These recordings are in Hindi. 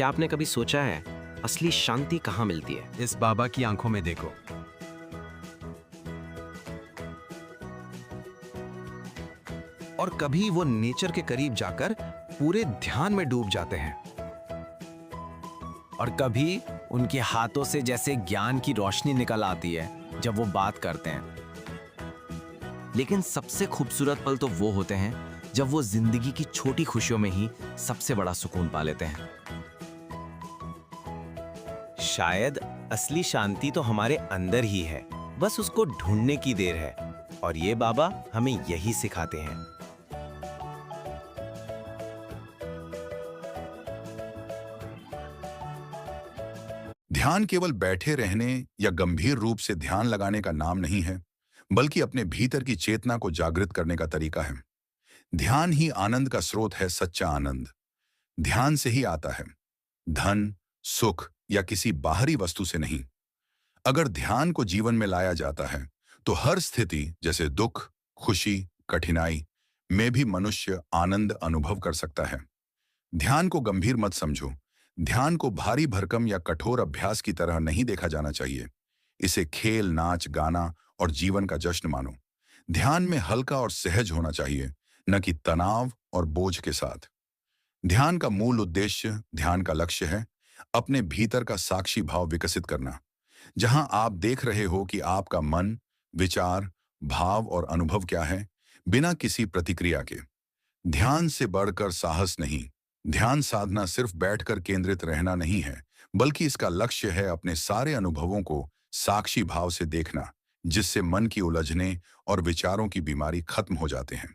क्या आपने कभी सोचा है असली शांति कहाँ मिलती है? इस बाबा की आंखों में देखो। और कभी वो नेचर के करीब जाकर पूरे ध्यान में डूब जाते हैं। और कभी उनके हाथों से जैसे ज्ञान की रोशनी निकल आती है जब वो बात करते हैं। लेकिन सबसे खूबसूरत पल तो वो होते हैं जब वो जिंदगी की छोटी खुशियों में ही सबसे बड़ा सुकून पा लेते हैं। शायद असली शांति तो हमारे अंदर ही है, बस उसको ढूंढने की देर है। और ये बाबा हमें यही सिखाते हैं। ध्यान केवल बैठे रहने या गंभीर रूप से ध्यान लगाने का नाम नहीं है, बल्कि अपने भीतर की चेतना को जागृत करने का तरीका है। ध्यान ही आनंद का स्रोत है, सच्चा आनंद ध्यान से ही आता है, धन, सुख या किसी बाहरी वस्तु से नहीं। अगर ध्यान को जीवन में लाया जाता है तो हर स्थिति जैसे दुख, खुशी, कठिनाई में भी मनुष्य आनंद अनुभव कर सकता है। ध्यान को गंभीर मत समझो। ध्यान को भारी भरकम या कठोर अभ्यास की तरह नहीं देखा जाना चाहिए। इसे खेल, नाच, गाना और जीवन का जश्न मानो। ध्यान में हल्का और सहज होना चाहिए, न कि तनाव और बोझ के साथ। ध्यान का मूल उद्देश्य, ध्यान का लक्ष्य है अपने भीतर का साक्षी भाव विकसित करना, जहां आप देख रहे हो कि आपका मन, विचार, भाव और अनुभव क्या है, बिना किसी प्रतिक्रिया के। ध्यान से बढ़कर साहस नहीं। ध्यान साधना सिर्फ बैठकर केंद्रित रहना नहीं है, बल्कि इसका लक्ष्य है अपने सारे अनुभवों को साक्षी भाव से देखना, जिससे मन की उलझने और विचारों की बीमारी खत्म हो जाते हैं।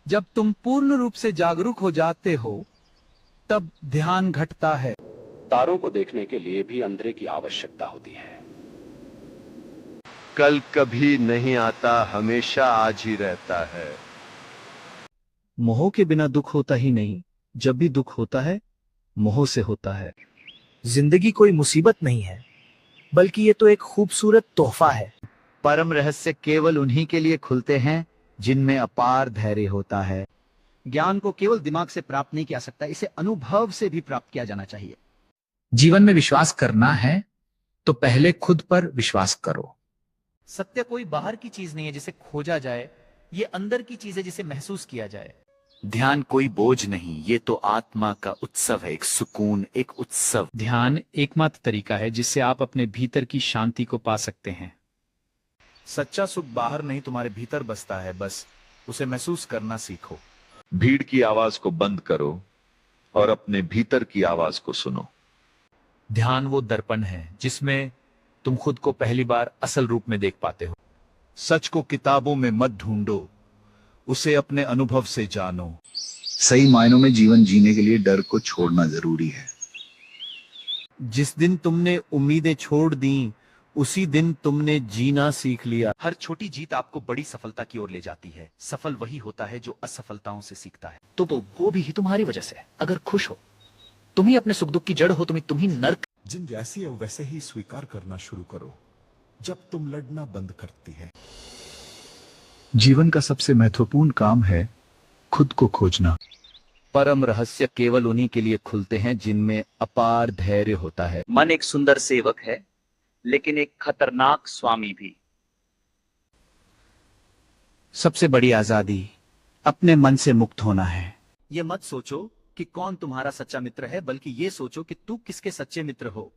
जब तुम पूर्ण रूप से जागरूक हो जाते हो, तब ध्यान घटता है। तारों को देखने के लिए भी अंधेरे की आवश्यकता होती है। कल कभी नहीं आता, हमेशा आज ही रहता है। मोह के बिना दुख होता ही नहीं। जब भी दुख होता है, मोह से होता है। जिंदगी कोई मुसीबत नहीं है, बल्कि ये तो एक खूबसूरत तोहफा है। परम रहस्य केवल उन्हीं के लिए खुलते हैं जिनमें अपार धैर्य होता है। ज्ञान को केवल दिमाग से प्राप्त नहीं किया सकता, इसे अनुभव से भी प्राप्त किया जाना चाहिए। जीवन में विश्वास करना है तो पहले खुद पर विश्वास करो। सत्य कोई बाहर की चीज नहीं है जिसे खोजा जाए, ये अंदर की चीज है जिसे महसूस किया जाए। ध्यान कोई बोझ नहीं, ये तो आत्मा का उत्सव है, एक सुकून, एक उत्सव। ध्यान एकमात्र तरीका है जिससे आप अपने भीतर की शांति को पा सकते हैं। सच्चा सुख बाहर नहीं, तुम्हारे भीतर बसता है। बस उसे महसूस करना सीखो। भीड़ की आवाज को बंद करो और अपने भीतर की आवाज को सुनो। ध्यान वो दर्पण है जिसमें तुम खुद को पहली बार असल रूप में देख पाते हो। सच को किताबों में मत ढूंढो, उसे अपने अनुभव से जानो। सही मायनों में जीवन जीने के लिए डर को छोड़ना जरूरी है। जिस दिन तुमने उम्मीदें छोड़ दी, उसी दिन तुमने जीना सीख लिया। हर छोटी जीत आपको बड़ी सफलता की ओर ले जाती है। सफल वही होता है जो असफलताओं से सीखता है। तो वो भी तुम्हारी वजह से। अगर खुश हो, तुम ही अपने सुख दुख की जड़ हो, तुम ही नर्क। जिन जैसी है वैसे ही स्वीकार करना शुरू करो जब तुम लड़ना बंद करती है। जीवन का सबसे महत्वपूर्ण काम है खुद को खोजना। परम रहस्य केवल उन्हीं के लिए खुलते हैं जिनमें अपार धैर्य होता है। मन एक सुंदर सेवक है, लेकिन एक खतरनाक स्वामी भी। सबसे बड़ी आजादी अपने मन से मुक्त होना है। ये मत सोचो कि कौन तुम्हारा सच्चा मित्र है, बल्कि ये सोचो कि तू किसके सच्चे मित्र हो।